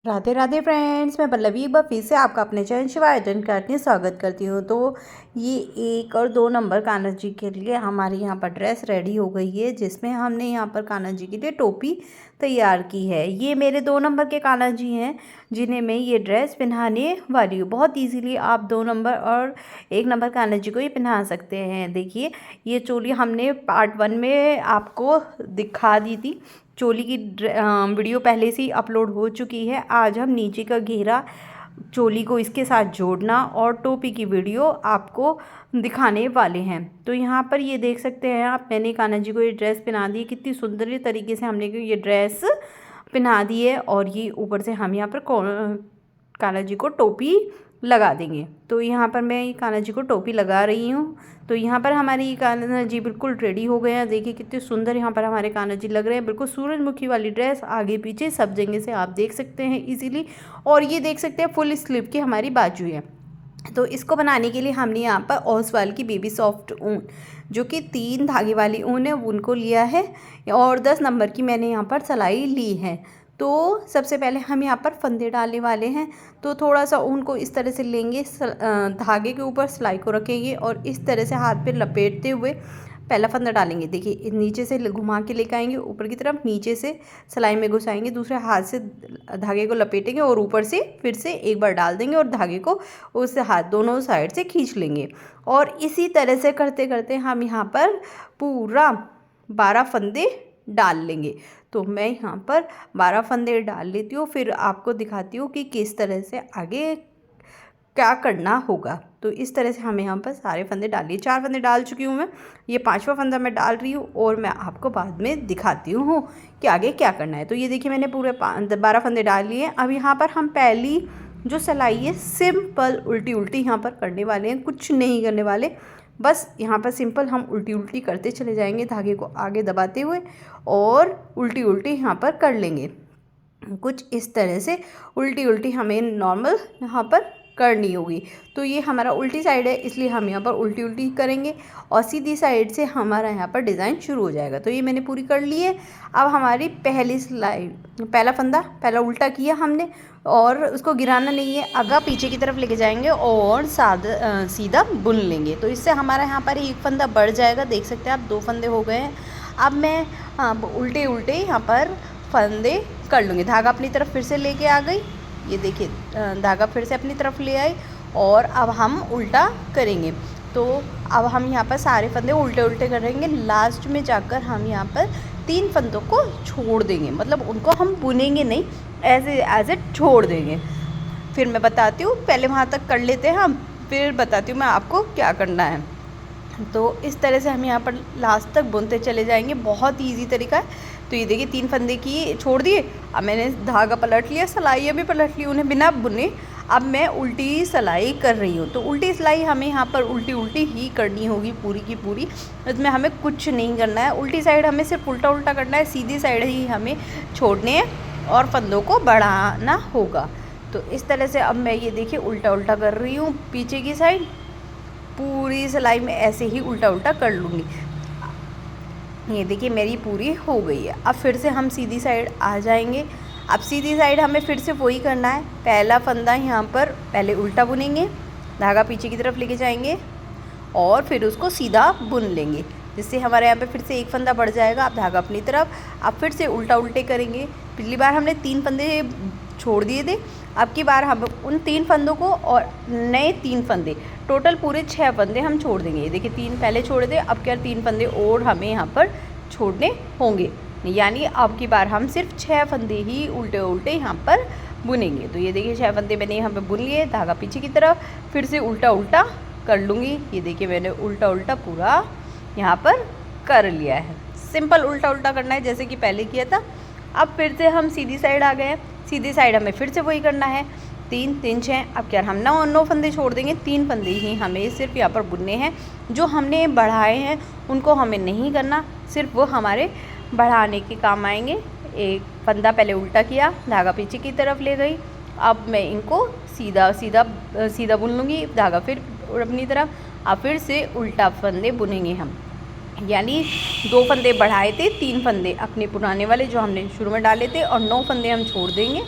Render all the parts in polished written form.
Radhe Radhe friends, मैं पल्लवी एक बार फिर से आपका अपने चैनल शिवा अटेंड करके स्वागत करती हूँ। तो ये 1 और 2 नंबर कान्हा जी के लिए हमारे यहाँ पर ड्रेस रेडी हो गई है, जिसमें हमने यहाँ पर कान्हा जी के लिए टोपी तैयार की है। ये मेरे 2 नंबर के कान्हा जी हैं, जिन्हें मैं ये ड्रेस पहनाने वाली हूँ। बहुत ईजीली आप 2 नंबर और 1 नंबर कान्हा जी को ये पहना सकते हैं। देखिए, ये चोली हमने पार्ट 1 में आपको दिखा दी थी। चोली की वीडियो पहले से ही अपलोड हो चुकी है। आज हम नीचे का घेरा चोली को इसके साथ जोड़ना और टोपी की वीडियो आपको दिखाने वाले हैं। तो यहाँ पर ये देख सकते हैं आप, मैंने कान्हा जी को ये ड्रेस पहना दी है। कितनी सुंदर तरीके से हमने ये ड्रेस पहना दी है। और ये ऊपर से हम यहाँ पर कान्हा जी को टोपी लगा देंगे। तो यहाँ पर मैं कान्हा जी को टोपी लगा रही हूँ। तो यहाँ पर हमारी कान्हा जी बिल्कुल रेडी हो गए हैं। देखिए कितने सुंदर यहाँ पर हमारे कान्हा जी लग रहे हैं। बिल्कुल सूरजमुखी वाली ड्रेस, आगे पीछे सब जगह से आप देख सकते हैं इजीली। और ये देख सकते हैं फुल स्लीव की हमारी बाजू है। तो इसको बनाने के लिए हमने यहाँ पर ओसवाल की बेबी सॉफ्ट ऊन, जो कि 3 धागे वाली ऊन है, उनको लिया है। और 10 नंबर की मैंने यहाँ पर सिलाई ली है। तो सबसे पहले हम यहाँ पर फंदे डालने वाले हैं। तो थोड़ा सा ऊन को इस तरह से लेंगे, धागे के ऊपर सिलाई को रखेंगे और इस तरह से हाथ पे लपेटते हुए पहला फंदा डालेंगे। देखिए, नीचे से घुमा के लेकर आएंगे ऊपर की तरफ, नीचे से सिलाई में घुसाएंगे, दूसरे हाथ से धागे को लपेटेंगे और ऊपर से फिर से एक बार डाल देंगे और धागे को उस हाथ दोनों साइड से खींच लेंगे। और इसी तरह से करते करते हम यहाँ पर पूरा 12 फंदे डाल लेंगे। तो मैं यहाँ पर 12 फंदे डाल लेती हूँ, फिर आपको दिखाती हूँ कि किस तरह से आगे क्या करना होगा। तो इस तरह से हमें यहाँ पर सारे फंदे डाल लिए। 4 फंदे डाल चुकी हूँ मैं, ये 5वां फंदा मैं डाल रही हूँ और मैं आपको बाद में दिखाती हूँ कि आगे क्या करना है। तो ये देखिए, मैंने पूरे 12 फंदे डाल लिए। अब यहाँ पर हम पहली जो सिलाई है सिंपल उल्टी उल्टी यहाँ पर करने वाले हैं, कुछ नहीं करने वाले। बस यहाँ पर सिंपल हम उल्टी उल्टी करते चले जाएंगे, धागे को आगे दबाते हुए और उल्टी उल्टी यहाँ पर कर लेंगे। कुछ इस तरह से उल्टी उल्टी हमें नॉर्मल यहाँ पर करनी होगी। तो ये हमारा उल्टी साइड है, इसलिए हम यहाँ पर उल्टी उल्टी करेंगे और सीधी साइड से हमारा यहाँ पर डिज़ाइन शुरू हो जाएगा। तो ये मैंने पूरी कर ली है। अब हमारी पहली सिलाई, पहला फंदा पहला उल्टा किया हमने और उसको गिराना नहीं है, आगा पीछे की तरफ लेके जाएंगे और सीधा बुन लेंगे। तो इससे हमारा यहाँ पर एक फंदा बढ़ जाएगा। देख सकते हैं आप, 2 फंदे हो गए हैं। अब मैं उल्टे उल्टे यहाँ पर फंदे कर लूँगी। धागा अपनी तरफ फिर से लेके आ गई, ये देखिए धागा फिर से अपनी तरफ ले आई और अब हम उल्टा करेंगे। तो अब हम यहाँ पर सारे फंदे उल्टे उल्टे करेंगे। लास्ट में जाकर हम यहाँ पर 3 फंदों को छोड़ देंगे, मतलब उनको हम बुनेंगे नहीं, एज ए छोड़ देंगे। फिर मैं बताती हूँ, पहले वहाँ तक कर लेते हैं हम, फिर बताती हूँ मैं आपको क्या करना है। तो इस तरह से हम यहाँ पर लास्ट तक बुनते चले जाएंगे। बहुत ईजी तरीका है। तो ये देखिए 3 फंदे की छोड़ दिए, अब मैंने धागा पलट लिया, सिलाई भी पलट ली, उन्हें बिना बुने अब मैं उल्टी सिलाई कर रही हूँ। तो उल्टी सिलाई हमें यहाँ पर उल्टी उल्टी ही करनी होगी पूरी की पूरी, इसमें हमें कुछ नहीं करना है। उल्टी साइड हमें सिर्फ उल्टा उल्टा करना है, सीधी साइड ही हमें छोड़ने हैं और फंदों को बढ़ाना होगा। तो इस तरह से अब मैं ये देखिए उल्टा उल्टा कर रही हूँ, पीछे की साइड पूरी सिलाई में ऐसे ही उल्टा उल्टा कर लूँगी। ये देखिए मेरी पूरी हो गई है। अब फिर से हम सीधी साइड आ जाएंगे। अब सीधी साइड हमें फिर से वही करना है, पहला फंदा यहाँ पर पहले उल्टा बुनेंगे, धागा पीछे की तरफ लेके जाएंगे और फिर उसको सीधा बुन लेंगे, जिससे हमारे यहाँ पे फिर से एक फंदा बढ़ जाएगा। अब धागा अपनी तरफ, अब फिर से उल्टा उल्टे करेंगे। पिछली बार हमने 3 फंदे छोड़ दिए थे, अब की बार हम उन 3 फंदों को और नए 3 फंदे, टोटल पूरे 6 फंदे हम छोड़ देंगे। ये देखिए 3 पहले छोड़े थे, अब क्या 3 फंदे और हमें यहाँ पर छोड़ने होंगे, यानी अब की बार हम सिर्फ 6 फंदे ही उल्टे उल्टे यहाँ पर बुनेंगे। तो ये देखिए 6 फंदे मैंने यहाँ पर बुन लिए, धागा पीछे की तरफ, फिर से उल्टा उल्टा कर लूँगी। ये देखिए मैंने उल्टा उल्टा पूरा यहाँ पर कर लिया है। सिंपल उल्टा उल्टा करना है जैसे कि पहले किया था। अब फिर से हम सीधी साइड आ गए हैं, सीधी साइड हमें फिर से वही करना है, 3 3 6। अब क्या हम 9 फंदे छोड़ देंगे, 3 फंदे ही हमें सिर्फ यहाँ पर बुनने हैं। जो हमने बढ़ाए हैं उनको हमें नहीं करना, सिर्फ वो हमारे बढ़ाने के काम आएंगे। एक फंदा पहले उल्टा किया, धागा पीछे की तरफ ले गई, अब मैं इनको सीधा सीधा सीधा बुन लूँगी, धागा फिर अपनी तरफ, अब फिर से उल्टा फंदे बुनेंगे हम। यानी 2 फंदे बढ़ाए थे, 3 फंदे अपने पुराने वाले जो हमने शुरू में डाले थे और 9 फंदे हम छोड़ देंगे।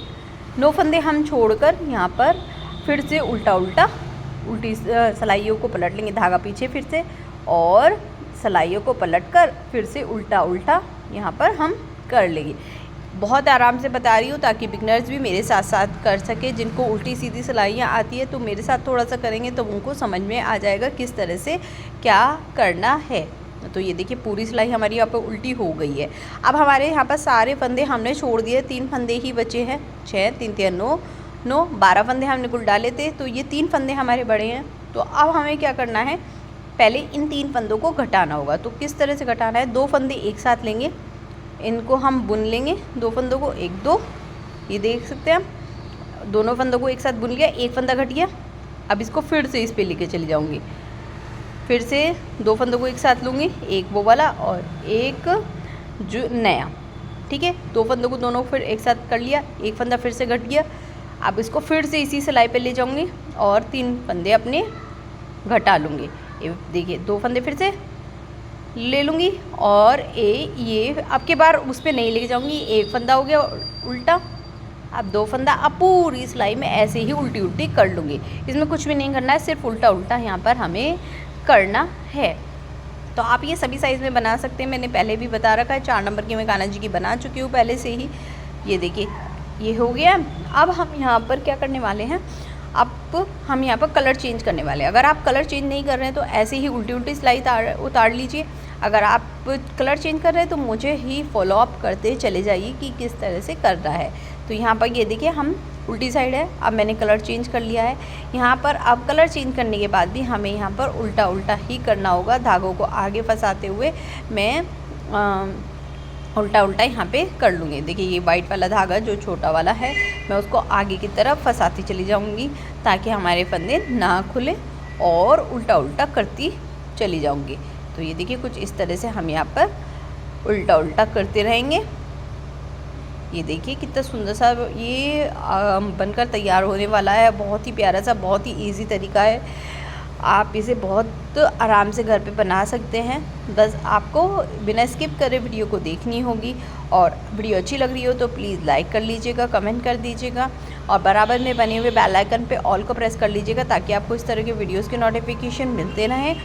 9 फंदे हम छोड़कर यहाँ पर फिर से उल्टी सिलाइयों को पलट लेंगे, धागा पीछे फिर से, और सिलाइयों को पलटकर फिर से उल्टा यहाँ पर हम कर लेंगे। बहुत आराम से बता रही हूँ ताकि बिगनर्स भी मेरे साथ साथ कर सके। जिनको उल्टी सीधी सिलाइयाँ आती है तो मेरे साथ थोड़ा सा करेंगे तो उनको समझ में आ जाएगा किस तरह से क्या करना है। तो ये देखिए पूरी सिलाई हमारी यहाँ पर उल्टी हो गई है। अब हमारे यहाँ पर सारे फंदे हमने छोड़ दिए, 3 फंदे ही बचे हैं, 6 3 3 9 12 फंदे हमने कुल डाले थे, तो ये 3 फंदे हमारे बड़े हैं। तो अब हमें क्या करना है, पहले इन 3 फंदों को घटाना होगा। तो किस तरह से घटाना है, 2 फंदे एक साथ लेंगे, इनको हम बुन लेंगे, 2 फंदों को 1 2, ये देख सकते हैं हम, दोनों फंदों को एक साथ बुन लिया, एक फंदा घट गया। अब इसको फिर से इस पे लेके चली जाऊंगी, फिर से 2 फंदों को एक साथ लूँगी, एक वो वाला और एक जो नया, ठीक है। 2 फंदों को दोनों फिर एक साथ कर लिया, एक फंदा फिर से घट गया। अब इसको फिर से इसी सिलाई पे ले जाऊंगी और 3 फंदे अपने घटा लूँगी। ये देखिए 2 फंदे फिर से ले लूँगी और ये अब के बार उस पर नहीं लेके जाऊँगी, एक फंदा हो गया उल्टा, अब 2 फंदा, अब पूरी सिलाई में ऐसे ही उल्टी कर लूँगी। इसमें कुछ भी नहीं करना है, सिर्फ उल्टा यहाँ पर हमें करना है। तो आप ये सभी साइज़ में बना सकते हैं, मैंने पहले भी बता रखा है। 4 नंबर की मैं कान्हा जी की बना चुकी हूँ पहले से ही। ये देखिए ये हो गया। अब हम यहाँ पर क्या करने वाले हैं, अब हम यहाँ पर कलर चेंज करने वाले हैं। अगर आप कलर चेंज नहीं कर रहे हैं तो ऐसे ही उल्टी सिलाई उतार लीजिए। अगर आप कलर चेंज कर रहे हैं तो मुझे ही फॉलो अप करते चले जाइए कि किस तरह से करना है। तो यहाँ पर ये देखिए हम उल्टी साइड है, अब मैंने कलर चेंज कर लिया है यहाँ पर। अब कलर चेंज करने के बाद भी हमें यहाँ पर उल्टा ही करना होगा। धागों को आगे फंसाते हुए मैं उल्टा यहाँ पे कर लूँगी। देखिए ये वाइट वाला धागा जो छोटा वाला है मैं उसको आगे की तरफ फंसाती चली जाऊँगी ताकि हमारे फंदे ना खुले, और उल्टा करती चली जाऊँगी। तो ये देखिए कुछ इस तरह से हम यहाँ पर उल्टा करते रहेंगे। ये देखिए कितना सुंदर सा ये बनकर तैयार होने वाला है। बहुत ही प्यारा सा, बहुत ही इजी तरीका है। आप इसे बहुत आराम से घर पे बना सकते हैं। बस आपको बिना स्किप करे वीडियो को देखनी होगी, और वीडियो अच्छी लग रही हो तो प्लीज़ लाइक कर लीजिएगा, कमेंट कर दीजिएगा, और बराबर में बने हुए बेल आइकन पे ऑल को प्रेस कर लीजिएगा ताकि आपको इस तरह के वीडियोज़ के नोटिफिकेशन मिलते रहें।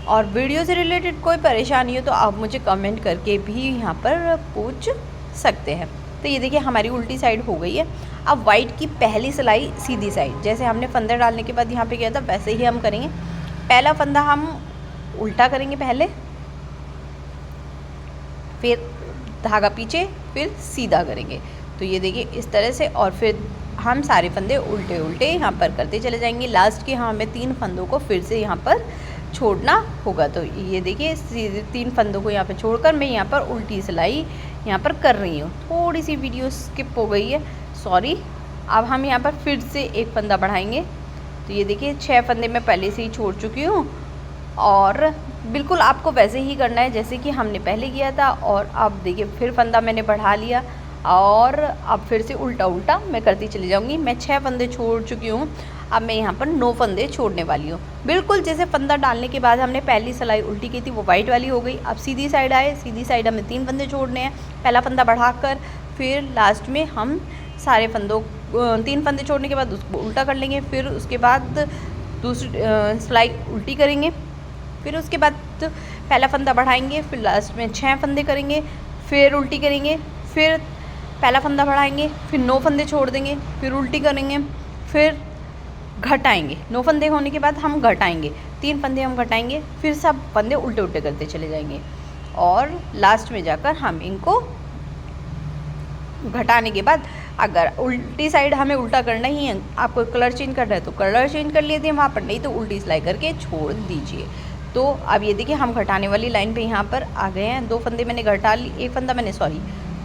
और वीडियो से रिलेटेड कोई परेशानी हो तो आप मुझे कमेंट करके भी यहाँ पर पूछ सकते हैं। तो ये देखिए हमारी उल्टी साइड हो गई है। अब वाइट की पहली सिलाई सीधी साइड, जैसे हमने फंदा डालने के बाद यहाँ पे किया था वैसे ही हम करेंगे। पहला फंदा हम उल्टा करेंगे पहले, फिर धागा पीछे, फिर सीधा करेंगे। तो ये देखिए इस तरह से, और फिर हम सारे फंदे उल्टे यहाँ पर करते चले जाएंगे। लास्ट के हमें 3 फंदों को फिर से यहाँ पर छोड़ना होगा। तो ये देखिए 3 फंदों को यहाँ पर छोड़कर मैं यहाँ पर उल्टी सिलाई यहाँ पर कर रही हूँ। थोड़ी सी वीडियो स्किप हो गई है, सॉरी। अब हम यहाँ पर फिर से एक फंदा बढ़ाएंगे। तो ये देखिए 6 फंदे मैं पहले से ही छोड़ चुकी हूँ, और बिल्कुल आपको वैसे ही करना है जैसे कि हमने पहले किया था। और अब देखिए फिर फंदा मैंने बढ़ा लिया, और अब फिर से उल्टा मैं करती चली जाऊँगी। मैं 6 फंदे छोड़ चुकी हूँ, अब मैं यहाँ पर 9 फंदे छोड़ने वाली हूँ। बिल्कुल जैसे फंदा डालने के बाद हमने पहली सिलाई उल्टी की थी वो वाइट वाली हो गई। अब सीधी साइड आए, सीधी साइड हमें 3 फंदे छोड़ने हैं। पहला फंदा बढ़ाकर फिर लास्ट में हम सारे फंदों 3 फंदे छोड़ने के बाद उसको उल्टा कर लेंगे। फिर उसके बाद दूसरी सिलाई उल्टी करेंगे, फिर उसके बाद पहला फंदा बढ़ाएंगे, फिर लास्ट में 6 फंदे करेंगे, फिर उल्टी करेंगे, फिर पहला फंदा बढ़ाएंगे, फिर 9 फंदे छोड़ देंगे, फिर उल्टी करेंगे, फिर घटाएंगे। 9 फंदे होने के बाद हम घटाएंगे, 3 फंदे हम घटाएंगे, फिर सब फंदे उल्टे करते चले जाएंगे, और लास्ट में जाकर हम इनको घटाने के बाद, अगर उल्टी साइड हमें उल्टा करना ही है, आपको कलर चेंज करना है तो कलर चेंज कर लीजिए वहाँ पर, नहीं तो उल्टी सिलाई करके छोड़ दीजिए। तो अब ये देखिए हम घटाने वाली लाइन पे यहाँ पर आ गए हैं। 2 फंदे मैंने घटा ली,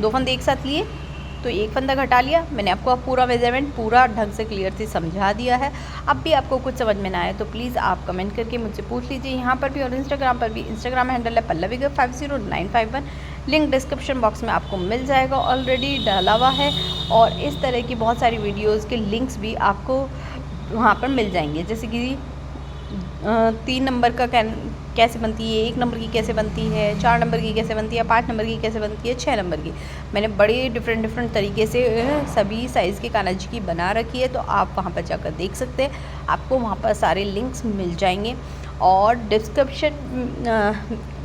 2 फंदे एक साथ लिए, तो 1 फंदा घटा लिया। मैंने आपको अब पूरा मेजरमेंट पूरा ढंग से क्लियर से समझा दिया है। अब भी आपको कुछ समझ में ना आए तो प्लीज़ आप कमेंट करके मुझसे पूछ लीजिए, यहाँ पर भी और इंस्टाग्राम पर भी। इंस्टाग्राम हैंडल है pallavi500951, लिंक डिस्क्रिप्शन बॉक्स में आपको मिल जाएगा, ऑलरेडी डाला हुआ है। और इस तरह की बहुत सारी वीडियोज़ के लिंक्स भी आपको वहाँ पर मिल जाएंगे, जैसे कि 3 नंबर का कैसे बनती है, 1 नंबर की कैसे बनती है, 4 नंबर की कैसे बनती है, 5 नंबर की कैसे बनती है, 6 नंबर की। मैंने बड़े डिफरेंट तरीके से सभी साइज़ के कान्हा जी की बना रखी है, तो आप वहाँ पर जाकर देख सकते हैं। आपको वहाँ पर सारे लिंक्स मिल जाएंगे और डिस्क्रिप्शन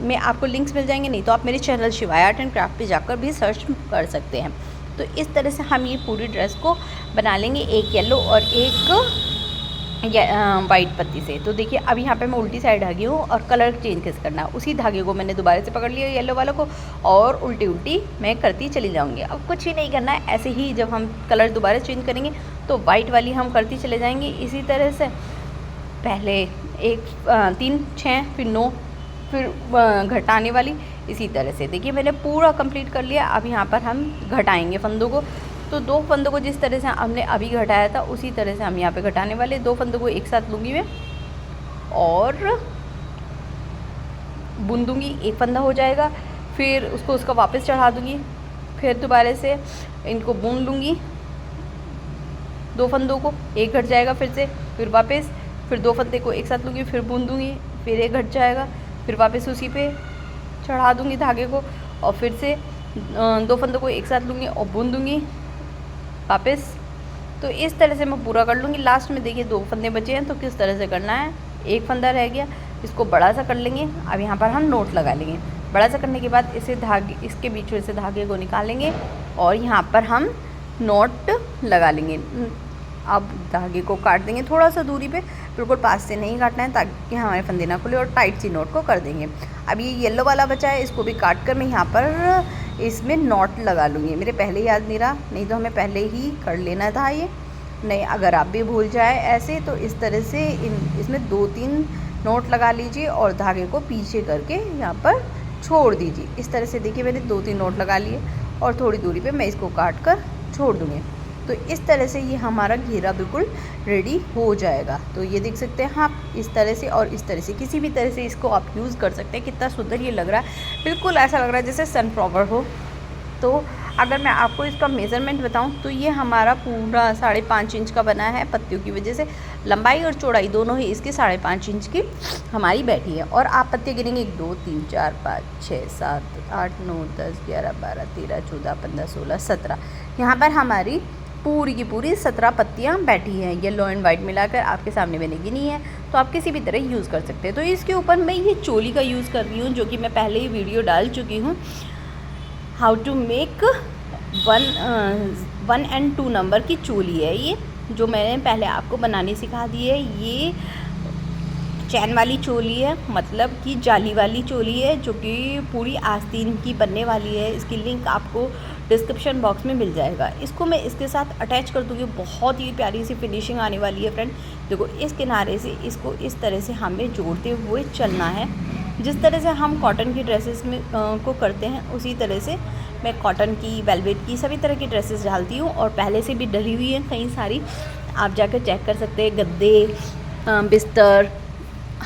में आपको लिंक्स मिल जाएंगे, नहीं तो आप मेरे चैनल शिवाय आर्ट एंड क्राफ्ट पे जाकर भी सर्च कर सकते हैं। तो इस तरह से हम ये पूरी ड्रेस को बना लेंगे, एक येलो और एक वाइट पत्ती से। तो देखिए अब यहाँ पे मैं उल्टी साइड धागी हूँ और कलर चेंज कैसे करना है, उसी धागे को मैंने दोबारा से पकड़ लिया येलो वाला को और उल्टी मैं करती चली जाऊँगी। अब कुछ ही नहीं करना है, ऐसे ही जब हम कलर दोबारा चेंज करेंगे तो वाइट वाली हम करती चले जाएंगे इसी तरह से। पहले 3 6 फिर 9 फिर घटाने वाली, इसी तरह से। देखिए मैंने पूरा कंप्लीट कर लिया। अब यहाँ पर हम घटाएंगे फंदों को। तो 2 फंदों को जिस तरह से हमने अभी घटाया था उसी तरह से हम यहाँ पे घटाने वाले। 2 फंदों को एक साथ लूँगी मैं और बुन दूँगी, एक फंदा हो जाएगा, फिर उसका वापस चढ़ा दूँगी, फिर दोबारा से इनको बुन लूँगी 2 फंदों को, एक घट जाएगा फिर से, फिर वापस, फिर 2 फंदे को एक साथ लूँगी, फिर बुन दूँगी, फिर एक घट जाएगा, फिर वापस उसी पे चढ़ा दूँगी धागे को और फिर से 2 फंदों को एक साथ लूँगी और बुन दूँगी वापस। तो इस तरह से मैं पूरा कर लूँगी। लास्ट में देखिए 2 फंदे बचे हैं, तो किस तरह से करना है, एक फंदा रह गया, इसको बड़ा सा कर लेंगे। अब यहाँ पर हम नोट लगा लेंगे। बड़ा सा करने के बाद इसके बीच में से धागे को निकालेंगे और यहाँ पर हम नोट लगा लेंगे। अब धागे को काट देंगे थोड़ा सा दूरी पे, बिल्कुल पास से नहीं काटना है ताकि हमारे फंदे ना खुले, और टाइट सी नोट को कर देंगे। अब ये येलो वाला बचा है, इसको भी काट कर मैं यहाँ पर इसमें नॉट लगा लूँगी। मेरे पहले याद नहीं रहा, नहीं तो हमें पहले ही कर लेना था ये। नहीं, अगर आप भी भूल जाए ऐसे तो इस तरह से इसमें 2-3 नोट लगा लीजिए और धागे को पीछे करके यहाँ पर छोड़ दीजिए। इस तरह से देखिए मैंने 2-3 नोट लगा लिए और थोड़ी दूरी पे मैं इसको काट कर छोड़ दूँगी। तो इस तरह से ये हमारा घेरा बिल्कुल रेडी हो जाएगा। तो ये देख सकते हैं आप, इस तरह से और इस तरह से किसी भी तरह से इसको आप यूज़ कर सकते हैं। कितना सुंदर ये लग रहा है, बिल्कुल ऐसा लग रहा है जैसे सनफ्लावर हो। तो अगर मैं आपको इसका मेज़रमेंट बताऊं तो ये हमारा पूरा 5.5 इंच का बना है। पत्तियों की वजह से लंबाई और चौड़ाई दोनों ही इसकी 5.5 इंच की हमारी बैठी है। और आप पत्तियाँ गिनेंगे 1 2 3 4 5 6 7 8 9 10 11 12 13 14 15 16 17, यहाँ पर हमारी पूरी की पूरी 17 पत्तियाँ बैठी हैं। येलो एंड वाइट मिलाकर आपके सामने मैंने गिनी है, तो आप किसी भी तरह यूज़ कर सकते हैं। तो इसके ऊपर मैं ये चोली का यूज़ कर रही हूँ, जो कि मैं पहले ही वीडियो डाल चुकी हूँ। How to make 1 and 2 number की चोली है ये, जो मैंने पहले आपको बनानी सिखा दी है। ये चैन वाली चोली है, मतलब कि जाली वाली चोली है, जो कि पूरी आस्तीन की बनने वाली है। इसकी लिंक आपको डिस्क्रिप्शन बॉक्स में मिल जाएगा। इसको मैं इसके साथ अटैच कर दूँगी, बहुत ही प्यारी सी फिनिशिंग आने वाली है फ्रेंड। देखो इस किनारे से इसको इस तरह से हमें जोड़ते हुए चलना है। जिस तरह से हम कॉटन की ड्रेसेस में को करते हैं, उसी तरह से मैं कॉटन की, वेलवेट की, सभी तरह की ड्रेसेस डालती हूँ और पहले से भी डली हुई हैं कई सारी। आप जाकर चेक कर सकते हैं। गद्दे, बिस्तर,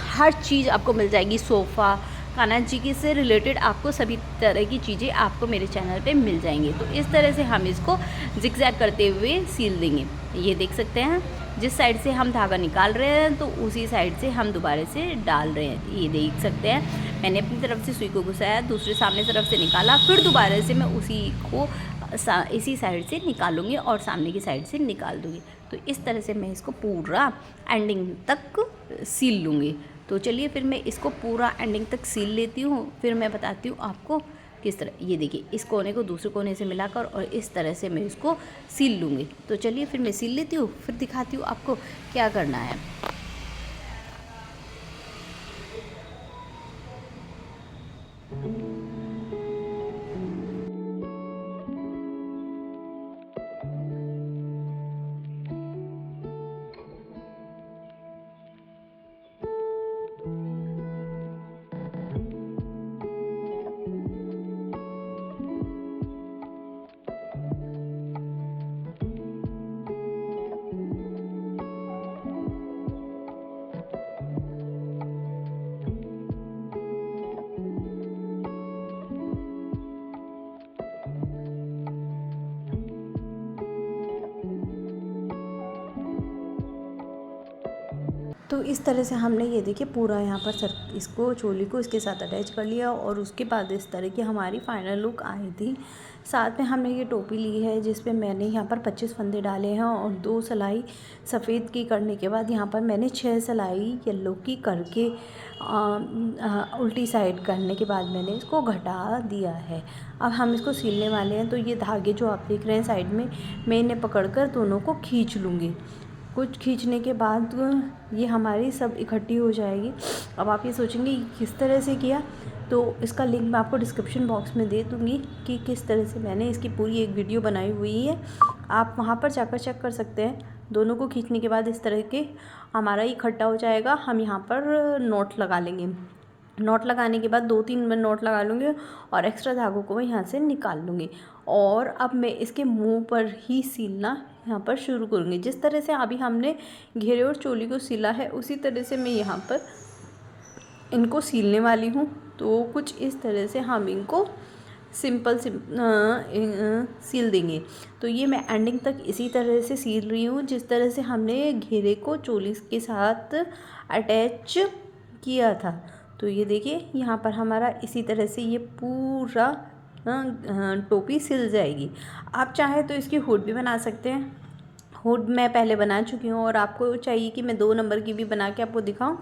हर चीज़ आपको मिल जाएगी। सोफ़ा, कान्हा जी की से रिलेटेड आपको सभी तरह की चीज़ें आपको मेरे चैनल पे मिल जाएंगी। तो इस तरह से हम इसको जिगजैग करते हुए सील देंगे। ये देख सकते हैं, जिस साइड से हम धागा निकाल रहे हैं तो उसी साइड से हम दोबारा से डाल रहे हैं। ये देख सकते हैं, मैंने अपनी तरफ से सुई को घुसाया, दूसरे सामने तरफ से निकाला, फिर दोबारा से मैं उसी को इसी साइड से निकालूंगी और सामने की साइड से निकाल दूँगी। तो इस तरह से मैं इसको पूरा एंडिंग तक सील लूँगी। तो चलिए फिर मैं इसको पूरा एंडिंग तक सील लेती हूँ, फिर मैं बताती हूँ आपको किस तरह। ये देखिए, इस कोने को दूसरे कोने से मिलाकर और इस तरह से मैं इसको सील लूँगी। तो चलिए फिर मैं सील लेती हूँ, फिर दिखाती हूँ आपको क्या करना है। तो इस तरह से हमने ये देखिए पूरा यहाँ पर सर इसको चोली को इसके साथ अटैच कर लिया और उसके बाद इस तरह की हमारी फाइनल लुक आई थी। साथ में हमने ये टोपी ली है जिस पे मैंने यहाँ पर 25 फंदे डाले हैं और 2 सिलाई सफ़ेद की करने के बाद यहाँ पर मैंने 6 सिलाई येलो की करके उल्टी साइड करने के बाद मैंने इसको घटा दिया है। अब हम इसको सिलने वाले हैं। तो ये धागे जो आप देख रहे हैं साइड में, मैं इन्हें पकड़कर दोनों को खींच लूँगी। कुछ खींचने के बाद ये हमारी सब इकट्ठी हो जाएगी। अब आप ये सोचेंगे किस तरह से किया, तो इसका लिंक मैं आपको डिस्क्रिप्शन बॉक्स में दे दूँगी कि किस तरह से मैंने इसकी पूरी एक वीडियो बनाई हुई है। आप वहाँ पर जाकर चेक कर सकते हैं। दोनों को खींचने के बाद इस तरह के हमारा इकट्ठा हो जाएगा। हम यहाँ पर नॉट लगा लेंगे। नॉट लगाने के बाद 2-3 मैं नॉट लगा लूँगी और एक्स्ट्रा धागों को मैं यहाँ से निकाल लूँगी। और अब मैं इसके मुंह पर ही सिलना यहाँ पर शुरू करूँगी। जिस तरह से अभी हमने घेरे और चोली को सिला है उसी तरह से मैं यहाँ पर इनको सिलने वाली हूँ। तो कुछ इस तरह से हम इनको सिंपल सील देंगे। तो ये मैं एंडिंग तक इसी तरह से सील रही हूँ जिस तरह से हमने घेरे को चोली के साथ अटैच किया था। तो ये देखिए यहाँ पर हमारा इसी तरह से ये पूरा टोपी सिल जाएगी। आप चाहे तो इसकी हुड भी बना सकते हैं। हुड मैं पहले बना चुकी हूँ और आपको चाहिए कि मैं 2 नंबर की भी बना के आपको दिखाऊं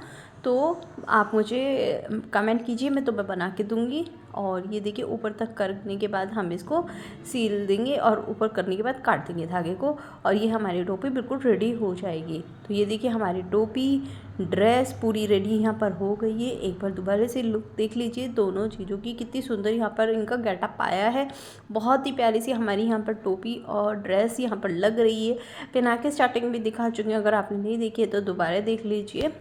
तो आप मुझे कमेंट कीजिए, मैं तुम्हें बना के दूँगी। और ये देखिए ऊपर तक करने के बाद हम इसको सील देंगे और ऊपर करने के बाद काट देंगे धागे को और ये हमारी टोपी बिल्कुल रेडी हो जाएगी। तो ये देखिए हमारी टोपी ड्रेस पूरी रेडी यहाँ पर हो गई है। एक बार दोबारा से लुक देख लीजिए दोनों चीज़ों की, कितनी सुंदर यहाँ पर इनका गेटअप आया है। बहुत ही प्यारी सी हमारी यहाँ पर टोपी और ड्रेस यहाँ पर लग रही है। पहना के स्टार्टिंग भी दिखा चुकी हूँ, अगर आपने नहीं देखी है तो दोबारा देख लीजिए,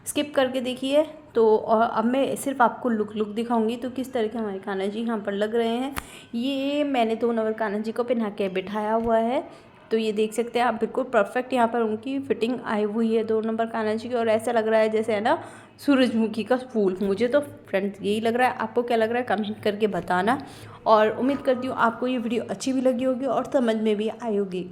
स्किप करके देखिए। तो और अब मैं सिर्फ आपको लुक दिखाऊंगी तो किस तरह के हमारे कान्हा जी यहाँ पर लग रहे हैं। ये मैंने 2 नंबर कान्हा जी को पहना के बिठाया हुआ है। तो ये देख सकते हैं आप, बिल्कुल परफेक्ट यहाँ पर उनकी फिटिंग आई हुई है 2 नंबर कान्हा जी की। और ऐसा लग रहा है जैसे है ना सूरजमुखी का फूल। मुझे तो फ्रेंड्स यही लग रहा है। आपको क्या लग रहा है कमेंट करके बताना। और उम्मीद करती हूँ आपको ये वीडियो अच्छी भी लगी होगी और समझ में भी आई होगी।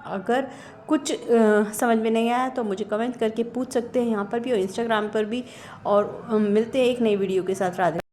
अगर कुछ समझ में नहीं आया तो मुझे कमेंट करके पूछ सकते हैं यहाँ पर भी और इंस्टाग्राम पर भी। और मिलते हैं एक नई वीडियो के साथ। राधे।